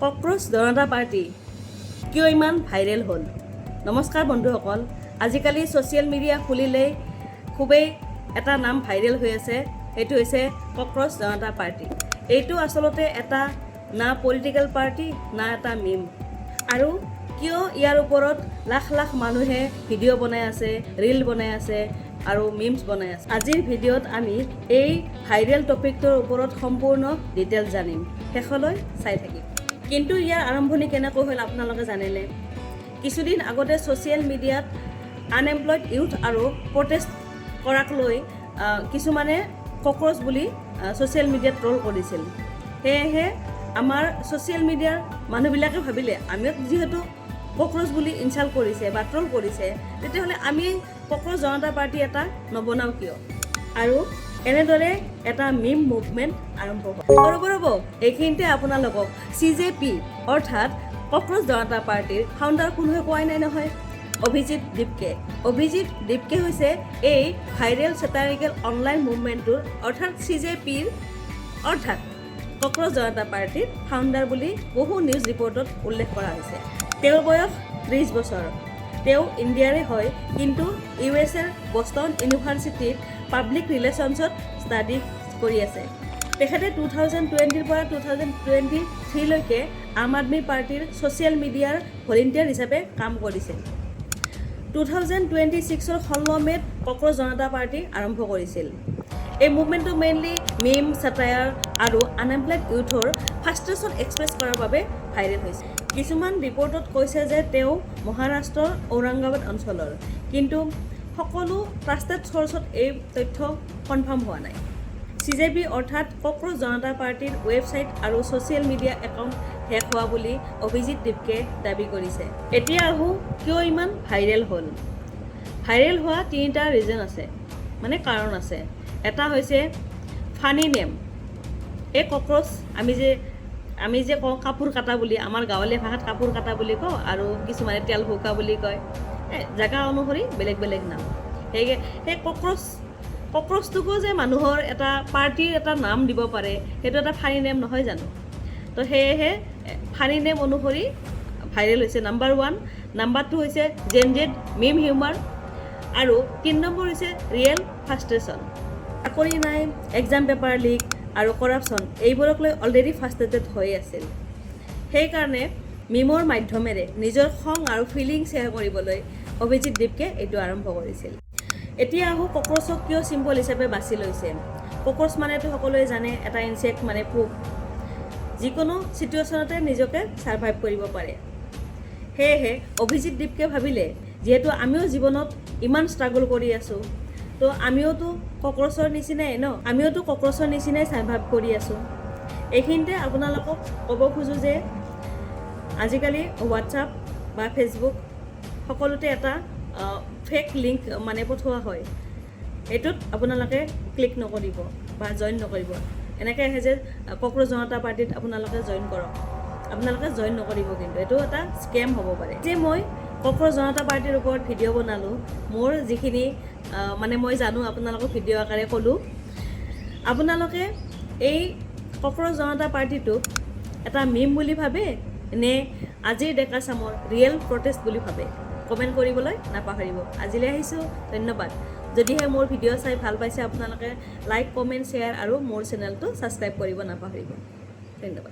Cockroach জনতা party কিয় ইমান viral হ'ল? নমস্কাৰ বন্ধুসকল, আজিকালি ছ'চিয়েল মিডিয়া খুলিলেই খুবেই এটা নাম ভাইৰেল হৈ আছে, সেইটো হৈছে ককৰোচ জনতা পাৰ্টি। এইটো আচলতে এটা না পলিটিকেল পাৰ্টি না এটা মিম। আৰু কিয় ইয়াৰ ওপৰত লাখ লাখ মানুহে ভিডিঅ' বনাই আছে, ৰীল বনাই আছে আৰু মিমছ বনাই আছে। আজিৰ ভিডিঅ'ত আমি এই ভাইৰেল টপিকটোৰ ওপৰত সম্পূৰ্ণ ডিটেইলছ জানিম, শেষলৈ চাই থাকিম। কিন্তু ইয়াৰ আৰম্ভণি কেনেকৈ হ'ল আপোনালোকে জানেনে? কিছুদিন আগতে ছ'চিয়েল মিডিয়াত আনএমপ্লয়ড ইউথ আৰু প্ৰটেষ্ট কৰাক লৈ কিছুমানে ককৰোচ বুলি ছ'চিয়েল মিডিয়াত ট্ৰল কৰিছিল। সেয়েহে আমাৰ ছ'চিয়েল মিডিয়াৰ মানুহবিলাকে ভাবিলে আমি যিহেতু ককৰোচ বুলি ইনচাল্ট কৰিছে বা ট্ৰল কৰিছে, তেতিয়াহ'লে আমি ককৰোচ জনতা পাৰ্টি এটা নবনাওঁ কিয়? আৰু এনেদৰে এটা মিম মুভমেণ্ট আৰম্ভ হ'ল। ৰ'ব এইখিনিতে আপোনালোকক CJP অৰ্থাৎ ককৰোচ জনতা পাৰ্টিৰ ফাউণ্ডাৰ কোন হৈ কোৱাই নাই নহয়, অভিজিত দীপকে। অভিজিত দীপকে হৈছে এই ভাইৰেল চেটাৰিকেল অনলাইন মুভমেণ্টটোৰ অৰ্থাৎ CJPৰ অৰ্থাৎ ককৰোচ জনতা পাৰ্টিৰ ফাউণ্ডাৰ বুলি বহু নিউজ ৰিপৰ্টত উল্লেখ কৰা হৈছে। তেওঁৰ বয়স 30 বছৰ। তেওঁ ইণ্ডিয়াৰে হয়, কিন্তু USA বষ্টন ইউনিভাৰ্চিটিত পাব্লিক ৰিলেশ্যনছত ষ্টাডি কৰি আছে। তেখেতে 2020 পৰা 2023লৈকে আম আদমি পাৰ্টিৰ ছ'চিয়েল মিডিয়াৰ ভলেণ্টিয়াৰ হিচাপে কাম কৰিছে। 2026 16 মে'ত ককৰোচ জনতা পাৰ্টি আৰম্ভ কৰিছিল। এই মুভমেণ্টটো মেইনলি মিম, ছাটায়াৰ আৰু আনএমপ্লয়ড ইউথৰ ফ্ৰাষ্ট্ৰেশ্যন এক্সপ্ৰেছ কৰাৰ বাবে ভাইৰেল হৈছে। কিছুমান ৰিপৰ্টত কৈছে যে তেওঁ মহাৰাষ্ট্ৰৰ ঔৰংগাবাদ অঞ্চলৰ, কিন্তু সকলো ট্ৰাষ্টেড চ'ৰ্চত এই তথ্য কনফাৰ্ম হোৱা নাই। CJP অৰ্থাৎ ককৰোচ জনতা পাৰ্টিৰ ৱেবছাইট আৰু ছ'চিয়েল মিডিয়া একাউণ্ট হেক হোৱা বুলি অভিজিত দীপকে দাবী কৰিছে। এতিয়া আহোঁ কিয় ইমান ভাইৰেল হ'ল। ভাইৰেল হোৱা 3টা ৰিজন আছে, মানে কাৰণ আছে। এটা হৈছে ফানি নেম। এই ককৰোচ আমি যে কওঁ কাপোৰ কাটা বুলি, আমাৰ গাঁৱলীয়া ভাষাত কাপোৰ কাটা বুলি কওঁ, আৰু কিছুমানে তেল ভোকা বুলি কয়। জেগা অনুসৰি বেলেগ বেলেগ নাম। সেয়ে সেই ককৰোচটোকো যে মানুহৰ এটা পাৰ্টিৰ এটা নাম দিব পাৰে, সেইটো এটা ফানি নেম নহয় জানো? তো সেয়েহে ফানি নেম অনুসৰি ভাইৰেল হৈছে নাম্বাৰ 1। নাম্বাৰ 2 হৈছে জেনজেড মিম হিউমাৰ, আৰু 3 নম্বৰ হৈছে ৰিয়েল ফ্ৰাষ্ট্ৰেশ্যন। চাকৰি নাই, এক্সাম পেপাৰ লিক আৰু কৰাপশ্যন, এইবোৰক লৈ অলৰেডি ফ্ৰাষ্ট্ৰেটেড হৈ আছিল। সেইকাৰণে মিমৰ মাধ্যমেৰে নিজৰ খং আৰু ফিলিং শ্বেয়াৰ কৰিবলৈ অভিজিত দীপকে এইটো আৰম্ভ কৰিছিল। এতিয়া আহোঁ ককৰোচক কিয় চিম্বল হিচাপে বাছি লৈছে। ককৰোচ মানেতো সকলোৱে জানে এটা ইনচেক্ট, মানে পোক, যিকোনো চিটুৱেশ্যনতে নিজকে ছাৰ্ভাইভ কৰিব পাৰে। সেয়েহে অভিজিত দীপকে ভাবিলে যিহেতু আমিও জীৱনত ইমান ষ্ট্ৰাগল কৰি আছোঁ, তো আমিওতো ককৰোচৰ নিচিনাই ছাৰ্ভাইভ কৰি আছোঁ। এইখিনিতে আপোনালোকক ক'ব খোজোঁ যে আজিকালি হোৱাটছআপ বা ফেচবুক সকলোতে এটা ফেক লিংক মানে পঠোৱা হয়। এইটোত আপোনালোকে ক্লিক নকৰিব বা জইন নকৰিব। এনেকৈ আহে যে ককৰোচ জনতা পাৰ্টিত আপোনালোকে জইন কৰক, আপোনালোকে জইন নকৰিব, কিন্তু এইটো এটা স্কেম হ'ব পাৰে। যে মই ককৰোচ জনতা পাৰ্টিৰ ওপৰত ভিডিঅ' বনালোঁ, মোৰ যিখিনি মানে মই জানো আপোনালোকক ভিডিঅ' আকাৰে ক'লোঁ। আপোনালোকে এই ককৰোচ জনতা পাৰ্টিটোক এটা মিম বুলি ভাবে নে আজিৰ ডেকা চামৰ ৰিয়েল প্ৰটেষ্ট বুলি ভাবে? কমেণ্ট কৰিবলৈ নাপাহৰিব। আজিলৈ আহিছোঁ, ধন্যবাদ। যদিহে মোৰ ভিডিঅ' চাই ভাল পাইছে আপোনালোকে লাইক, কমেণ্ট, শ্বেয়াৰ আৰু মোৰ চেনেলটো ছাবস্ক্ৰাইব কৰিব নাপাহৰিব। ধন্যবাদ।